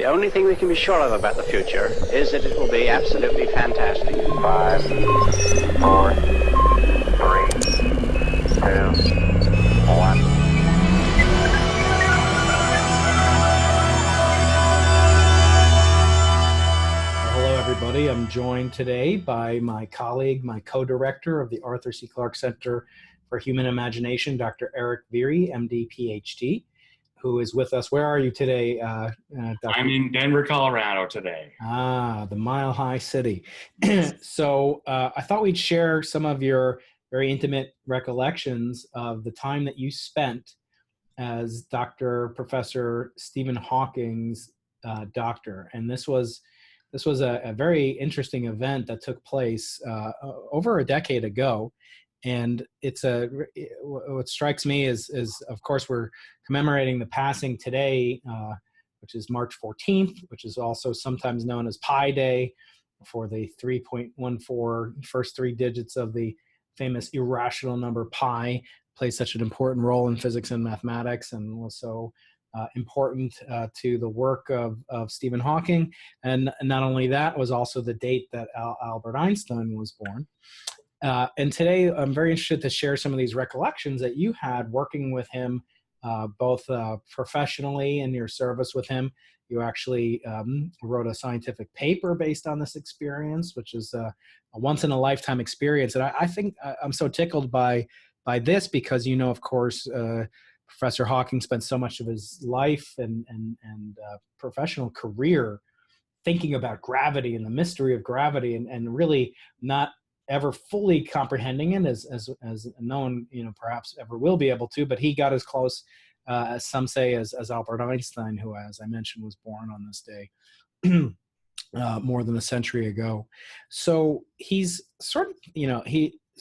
The only thing we can be sure of about the future is that it will be absolutely fantastic. 5, 4, 3, 2, 1. Everybody. I'm joined today by my colleague, my co-director of the Arthur C. Clarke Center for Human Imagination, Dr. Erik Viirre, MD, PhD, who is with us. Where are you today, Dr.? I'm in Denver, Colorado today. Ah, the Mile High City. So I thought we'd share some of your very intimate recollections of the time that you spent as Dr. Professor Stephen Hawking's doctor. And this was a very interesting event that took place over a decade ago. And what strikes me is of course, we're commemorating the passing today, which is March 14th, which is also sometimes known as Pi Day, for the 3.14 first three digits of the famous irrational number pi plays such an important role in physics and mathematics, and also important to the work of Stephen Hawking. And not only that, was also the date that Albert Einstein was born. And today I'm very interested to share some of these recollections that you had working with him, both professionally in your service with him. You actually wrote a scientific paper based on this experience, which is a once-in-a-lifetime experience. And I think I'm so tickled by this because, of course, Professor Hawking spent so much of his life and professional career thinking about gravity and the mystery of gravity, and really not ever fully comprehending it as no one perhaps ever will be able to. But he got as close, as some say, as Albert Einstein, who, as I mentioned, was born on this day more than a century ago. So he's sort of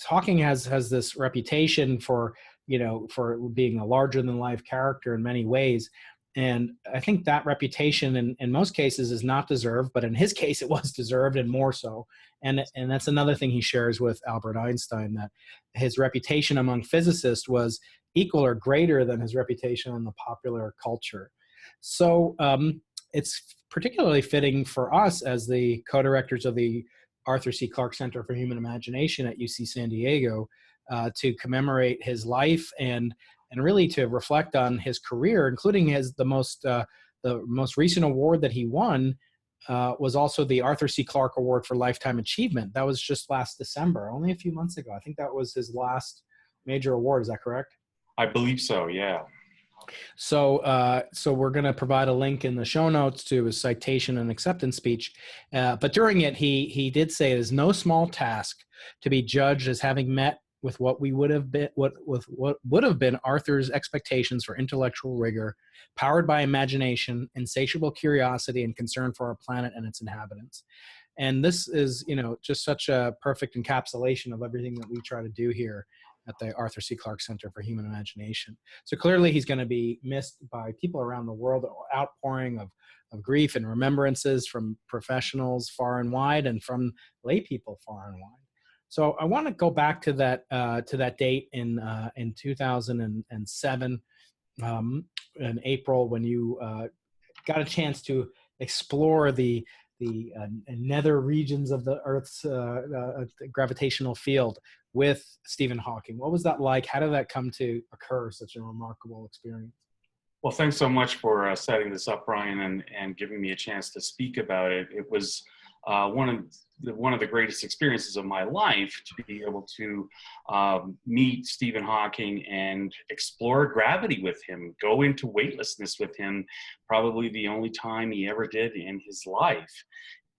Hawking has this reputation for being a larger than life character in many ways. And I think that reputation in most cases is not deserved, but in his case it was deserved, and more so. And that's another thing he shares with Albert Einstein, that his reputation among physicists was equal or greater than his reputation in the popular culture. So it's particularly fitting for us as the co-directors of the Arthur C. Clarke Center for Human Imagination at UC San Diego to commemorate his life and really to reflect on his career, including the most recent award that he won was also the Arthur C. Clarke Award for Lifetime Achievement. That was just last December, only a few months ago. I think that was his last major award. Is that correct? I believe so, yeah. So we're going to provide a link in the show notes to his citation and acceptance speech. But during it, he did say it is no small task to be judged as having met with what would have been Arthur's expectations for intellectual rigor, powered by imagination, insatiable curiosity, and concern for our planet and its inhabitants. And this is, just such a perfect encapsulation of everything that we try to do here at the Arthur C. Clarke Center for Human Imagination. So clearly he's going to be missed by people around the world, outpouring of grief and remembrances from professionals far and wide, and from lay people far and wide. So I want to go back to that date in 2007, in April, when you got a chance to explore the nether regions of the Earth's gravitational field with Stephen Hawking. What was that like? How did that come to occur, such a remarkable experience? Well, thanks so much for setting this up, Brian, and giving me a chance to speak about it. It was one of the greatest experiences of my life to be able to meet Stephen Hawking and explore gravity with him, go into weightlessness with him, probably the only time he ever did in his life.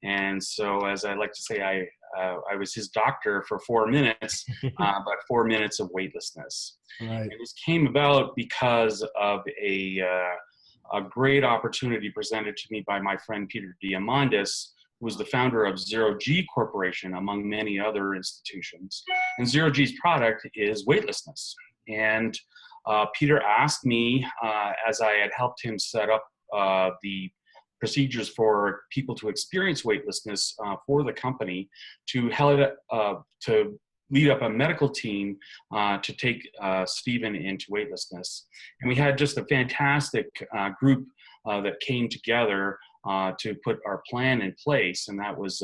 And so, as I like to say, I was his doctor for 4 minutes, but 4 minutes of weightlessness. Right. And this came about because of a great opportunity presented to me by my friend Peter Diamandis, who was the founder of Zero G Corporation, among many other institutions. And Zero G's product is weightlessness. And Peter asked me, as I had helped him set up the procedures for people to experience weightlessness for the company, to lead up a medical team to take Stephen into weightlessness. And we had just a fantastic group that came together to put our plan in place. And that was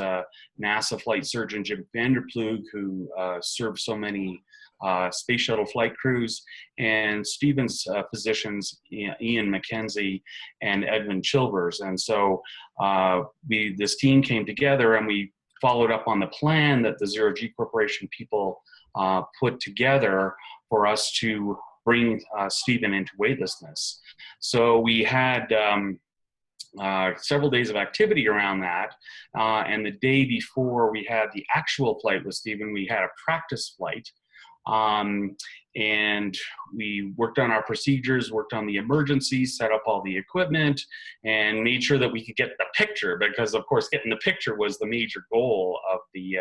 NASA flight surgeon Jim Vanderploeg, who served so many space shuttle flight crews, and Stephen's physicians, Ian McKenzie and Edmund Chilvers. And so this team came together, and we followed up on the plan that the Zero G Corporation people put together for us to bring Stephen into weightlessness. So we had several days of activity around that. And the day before we had the actual flight with Stephen, we had a practice flight. And we worked on our procedures, worked on the emergencies, set up all the equipment, and made sure that we could get the picture, because of course getting the picture was the major goal of the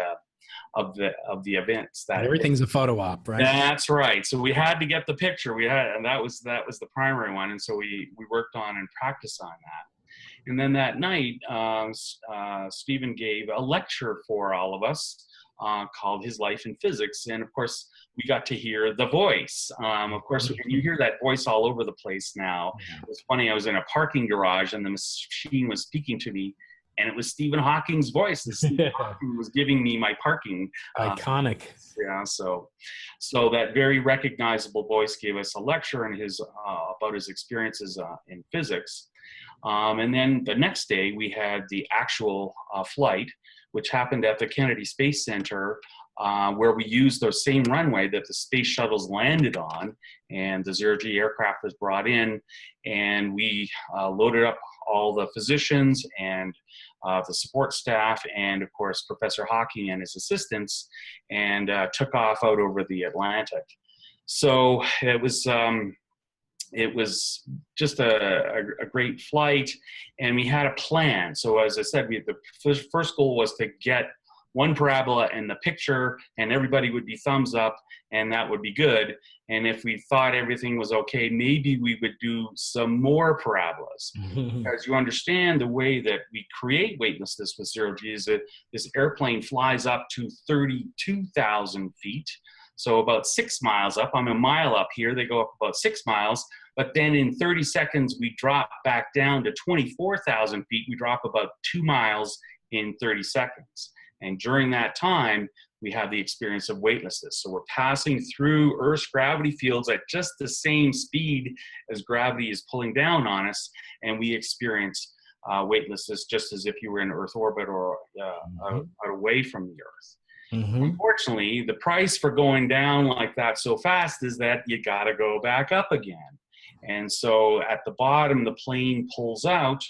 events. That everything's a photo op, right? That's right. So we had to get the picture. And that was the primary one. And so we worked on and practiced on that. And then that night, Stephen gave a lecture for all of us called His Life in Physics. And of course, we got to hear the voice. Of course, you hear that voice all over the place now. It was funny, I was in a parking garage and the machine was speaking to me, and it was Stephen Hawking's voice. Stephen Hawking was giving me my parking. Iconic. Yeah, so that very recognizable voice gave us a lecture and about his experiences in physics. And then the next day we had the actual flight, which happened at the Kennedy Space Center, where we used the same runway that the space shuttles landed on, and the Zero G aircraft was brought in, and we loaded up all the physicians and the support staff, and of course Professor Hawking and his assistants, and took off out over the Atlantic. So it was just a great flight, and we had a plan. So as I said, the first goal was to get one parabola in the picture, and everybody would be thumbs up, and that would be good. And if we thought everything was okay, maybe we would do some more parabolas. Because you understand the way that we create weightlessness with Zero G is that this airplane flies up to 32,000 feet. So about 6 miles up. I'm a mile up here. They go up about 6 miles. But then in 30 seconds, we drop back down to 24,000 feet. We drop about 2 miles in 30 seconds. And during that time, we have the experience of weightlessness. So we're passing through Earth's gravity fields at just the same speed as gravity is pulling down on us. And we experience weightlessness just as if you were in Earth orbit or out away from the Earth. Unfortunately, the price for going down like that so fast is that you got to go back up again. And so at the bottom, the plane pulls out,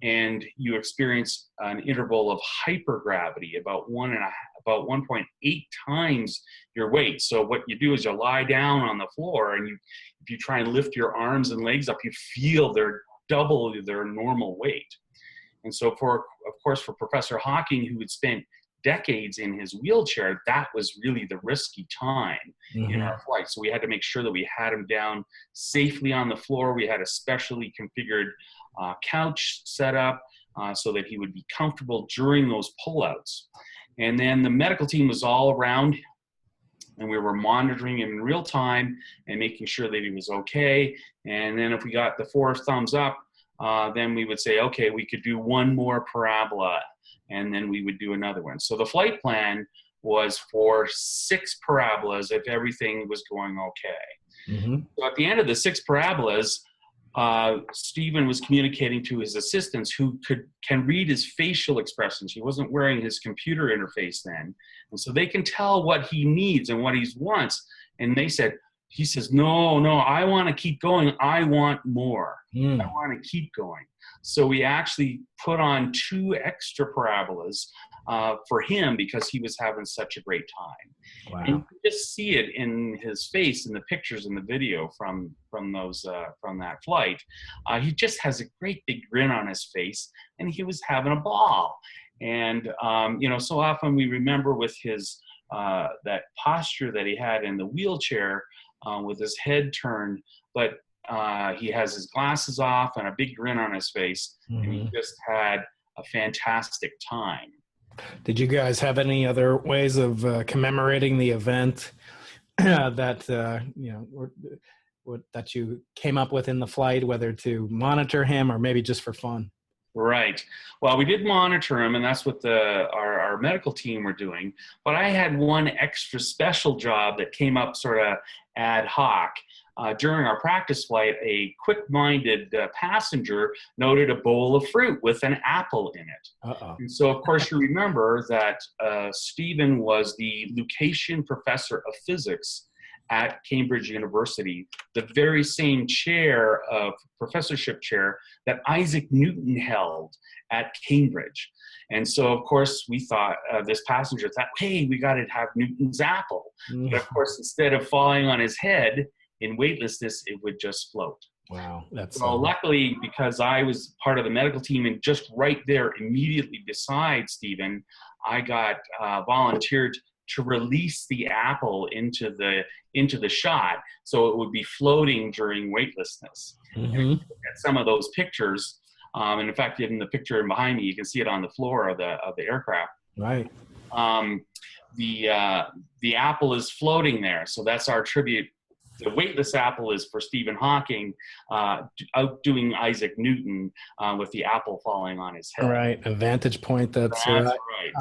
and you experience an interval of hypergravity, about 1.8 times your weight. So what you do is you lie down on the floor, and if you try and lift your arms and legs up, you feel they're double their normal weight. And so of course, for Professor Hawking, who had spent decades in his wheelchair, that was really the risky time in our flight. So we had to make sure that we had him down safely on the floor. We had a specially configured couch set up so that he would be comfortable during those pullouts. And then the medical team was all around, and we were monitoring him in real time and making sure that he was okay. And then if we got the 4 thumbs up, then we would say, okay, we could do one more parabola, and then we would do another one. So the flight plan was for 6 parabolas if everything was going okay. So at the end of the 6 parabolas, Stephen was communicating to his assistants, who can read his facial expressions. He wasn't wearing his computer interface then. And so they can tell what he needs and what he wants. And he says, no, I want to keep going. I want more. I want to keep going. So we actually put on 2 extra parabolas for him because he was having such a great time. Wow. And you can just see it in his face in the pictures and the video from that flight. He just has a great big grin on his face, and he was having a ball. And so often we remember with his that posture that he had in the wheelchair with his head turned, but he has his glasses off and a big grin on his face, and he just had a fantastic time. Did you guys have any other ways of commemorating the event that that you came up with in the flight, whether to monitor him or maybe just for fun? Right. Well, we did monitor him, and that's what our medical team were doing. But I had one extra special job that came up sort of ad hoc. During our practice flight, a quick-minded passenger noted a bowl of fruit with an apple in it. Uh-oh. And so, of course, you remember that Stephen was the Lucasian professor of physics at Cambridge University, the very same chair of professorship chair that Isaac Newton held at Cambridge. And so, of course, we thought, this passenger thought, hey, we got to have Newton's apple. But of course, instead of falling on his head in weightlessness, it would just float. Wow. That's so luckily, because I was part of the medical team and just right there immediately beside Stephen, I got volunteered to release the apple into the shot, so it would be floating during weightlessness. Mm-hmm. Some of those pictures, and in fact, in the picture behind me, you can see it on the floor of the aircraft. Right. The apple is floating there, so that's our tribute. The weightless apple is for Stephen Hawking, outdoing Isaac Newton with the apple falling on his head. Right, a vantage point. That's right.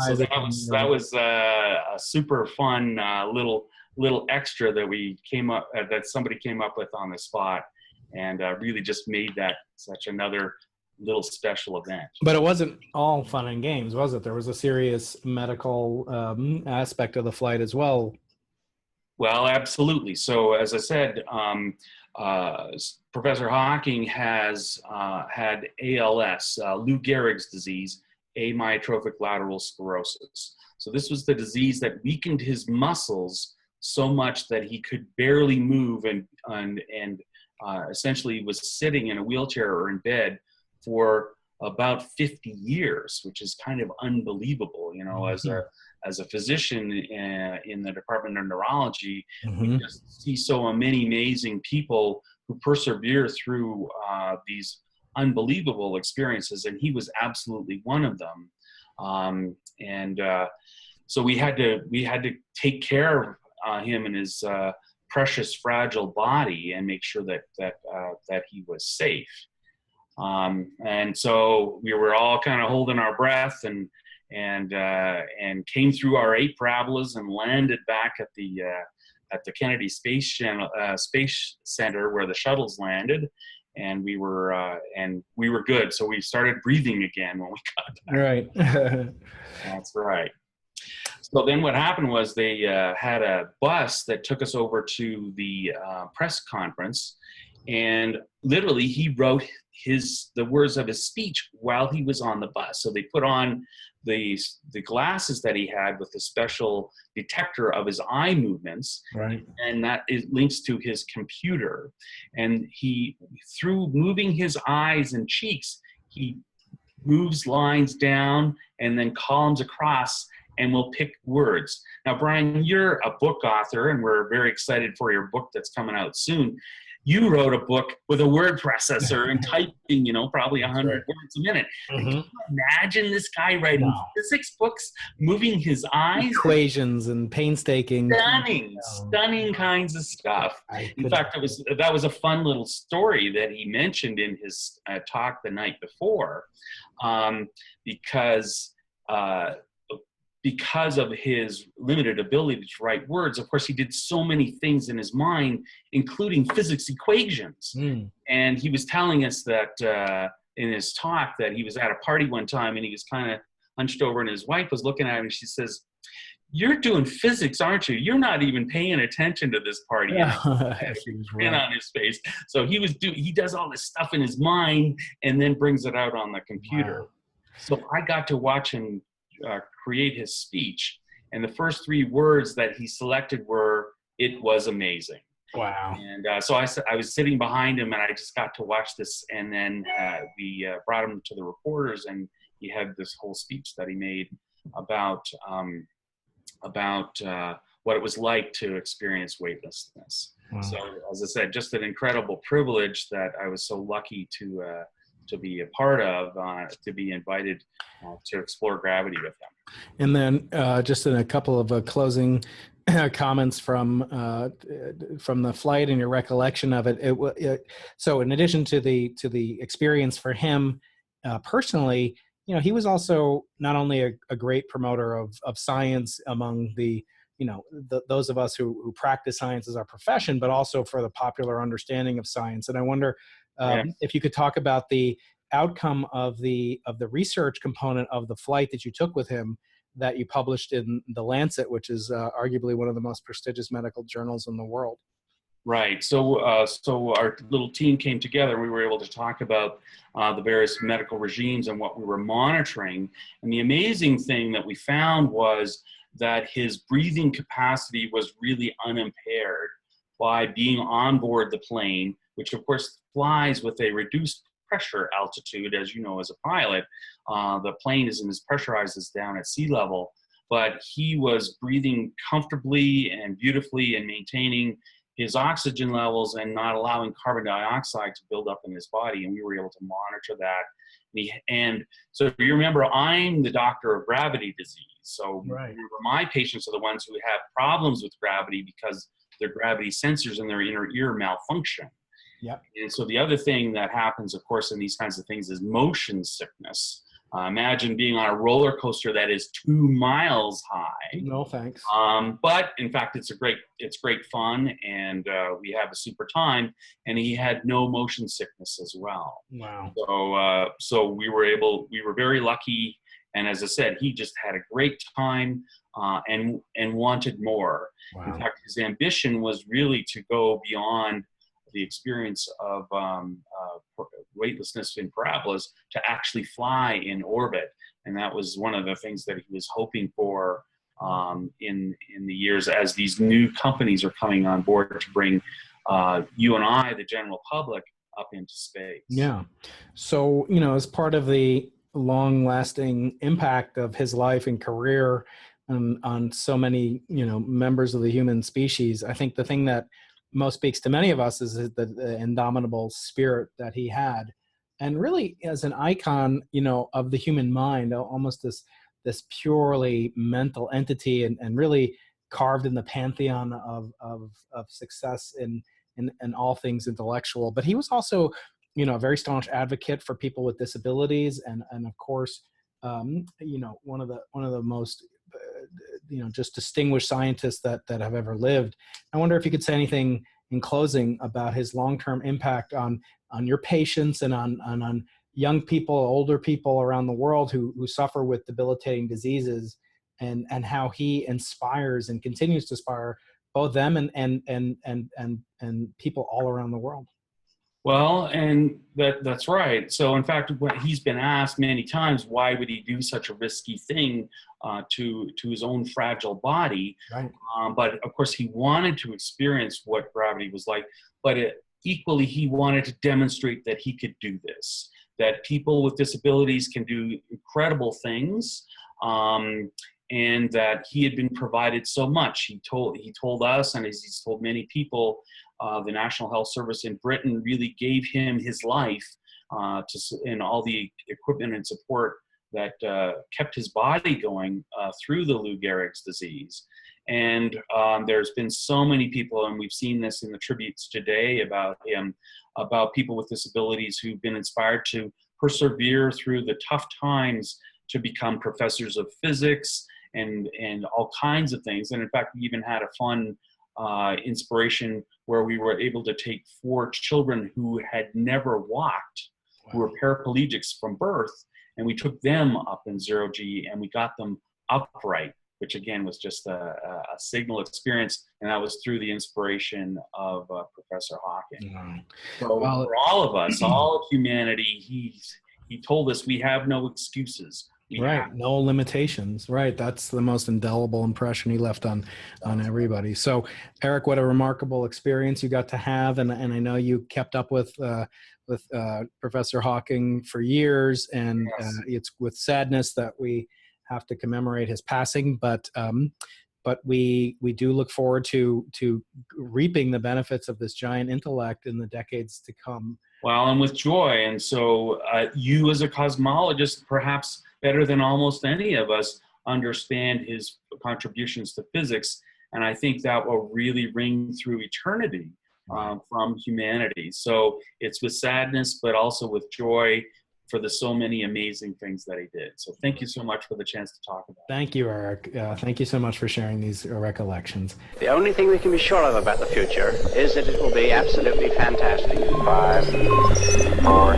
So Isaac that was a super fun little extra that we came up that somebody came up with on the spot, and really just made that such another little special event. But it wasn't all fun and games, was it? There was a serious medical aspect of the flight as well. Well, absolutely. So, as I said, Professor Hawking has had ALS, Lou Gehrig's disease, amyotrophic lateral sclerosis. So this was the disease that weakened his muscles so much that he could barely move and essentially was sitting in a wheelchair or in bed for about 50 years, which is kind of unbelievable, you know, as a physician in the Department of Neurology, we just see so many amazing people who persevere through these unbelievable experiences, and he was absolutely one of them. So we had to take care of him and his precious, fragile body and make sure that he was safe. And so we were all kind of holding our breath and came through our 8 parabolas and landed back at the Kennedy Space Center where the shuttles landed, and we were good. So we started breathing again when we got back. Right. That's right. So then what happened was they had a bus that took us over to the press conference, and literally he wrote the words of his speech while he was on the bus. So they put on the glasses that he had with the special detector of his eye movements, right, and that links to his computer. And he, through moving his eyes and cheeks, he moves lines down and then columns across, and we'll pick words. Now, Brian, you're a book author, and we're very excited for your book that's coming out soon. You wrote a book with a word processor and typing, probably 100 words a minute. Can you imagine this guy writing physics books, moving his eyes? Equations and painstaking. Stunning kinds of stuff. In fact, that was a fun little story that he mentioned in his talk the night before, because of his limited ability to write words. Of course, he did so many things in his mind, including physics equations. And he was telling us that in his talk that he was at a party one time and he was kind of hunched over and his wife was looking at him and she says, "You're doing physics, aren't you? You're not even paying attention to this party." Grin on his face. So he does all this stuff in his mind and then brings it out on the computer. Wow. So I got to watch him create his speech, and the first 3 words that he selected were, "It was amazing." Wow. And so I was sitting behind him and I just got to watch this, and then we brought him to the reporters, and he had this whole speech that he made about what it was like to experience weightlessness. Wow. So as I said, just an incredible privilege that I was so lucky to be a part of, to be invited to explore gravity with him. And then just in a couple of closing comments from the flight and your recollection of it. So in addition to the experience for him personally, he was also not only a great promoter of science among those of us who practice science as our profession, but also for the popular understanding of science. And I wonder if you could talk about the outcome of the research component of the flight that you took with him, that you published in The Lancet, which is arguably one of the most prestigious medical journals in the world. Right. So, so our little team came together and we were able to talk about the various medical regimes and what we were monitoring. And the amazing thing that we found was that his breathing capacity was really unimpaired by being on board the plane, which of course flies with a reduced pressure altitude. As you know, as a pilot, the plane isn't as pressurized as down at sea level, but he was breathing comfortably and beautifully and maintaining his oxygen levels and not allowing carbon dioxide to build up in his body. And we were able to monitor that. And so you remember, I'm the doctor of gravity disease. So remember, my patients are the ones who have problems with gravity because their gravity sensors in their inner ear malfunction. Yep. And so the other thing that happens, of course, in these kinds of things is motion sickness. Imagine being on a roller coaster that is 2 miles high. No thanks. But in fact, it's great fun, and we have a super time. And he had no motion sickness as well. Wow. So we were very lucky. And as I said, he just had a great time and wanted more. Wow. In fact, his ambition was really to go beyond the experience of weightlessness in parabolas to actually fly in orbit. And that was one of the things that he was hoping for in the years as these new companies are coming on board to bring you and I, the general public, up into space. Yeah. So, as part of the long-lasting impact of his life and career on so many, members of the human species, I think the thing that most speaks to many of us is the indomitable spirit that he had, and really as an icon, of the human mind, almost this purely mental entity, and really carved in the pantheon of success in all things intellectual. But he was also, a very staunch advocate for people with disabilities, and of course, one of the most just distinguished scientists that have ever lived. I wonder if you could say anything in closing about his long-term impact on your patients and on young people, older people around the world who suffer with debilitating diseases, and how he inspires and continues to inspire both them and people all around the world. Well, and that's right. So in fact, when he's been asked many times, why would he do such a risky thing to his own fragile body? Right. But of course, he wanted to experience what gravity was like, but equally, he wanted to demonstrate that he could do this, that people with disabilities can do incredible things, and that he had been provided so much. He told us, and as he's told many people, the National Health Service in Britain really gave him his life and all the equipment and support that kept his body going through the Lou Gehrig's disease. And there's been so many people, and we've seen this in the tributes today about him, about people with disabilities who've been inspired to persevere through the tough times to become professors of physics and all kinds of things. And in fact, we even had a fun inspiration where we were able to take 4 children who had never walked, who were paraplegics from birth, and we took them up in 0G and we got them upright, which again was just a signal experience, and that was through the inspiration of Professor Hawking. Wow. So for all of us, all of humanity, he told us we have no excuses. Right. No limitations. Right. That's the most indelible impression he left on everybody. So, Erik, what a remarkable experience you got to have. And I know you kept up with Professor Hawking for years, and Yes. It's with sadness that we have to commemorate his passing, but we do look forward to reaping the benefits of this giant intellect in the decades to come. Well, and with joy. And so you as a cosmologist, perhaps better than almost any of us, understand his contributions to physics. And I think that will really ring through eternity from humanity. So it's with sadness, but also with joy for the so many amazing things that he did. So thank you so much for the chance to talk about it. Thank you, Erik. Thank you so much for sharing these recollections. The only thing we can be sure of about the future is that it will be absolutely fantastic. 5, 4,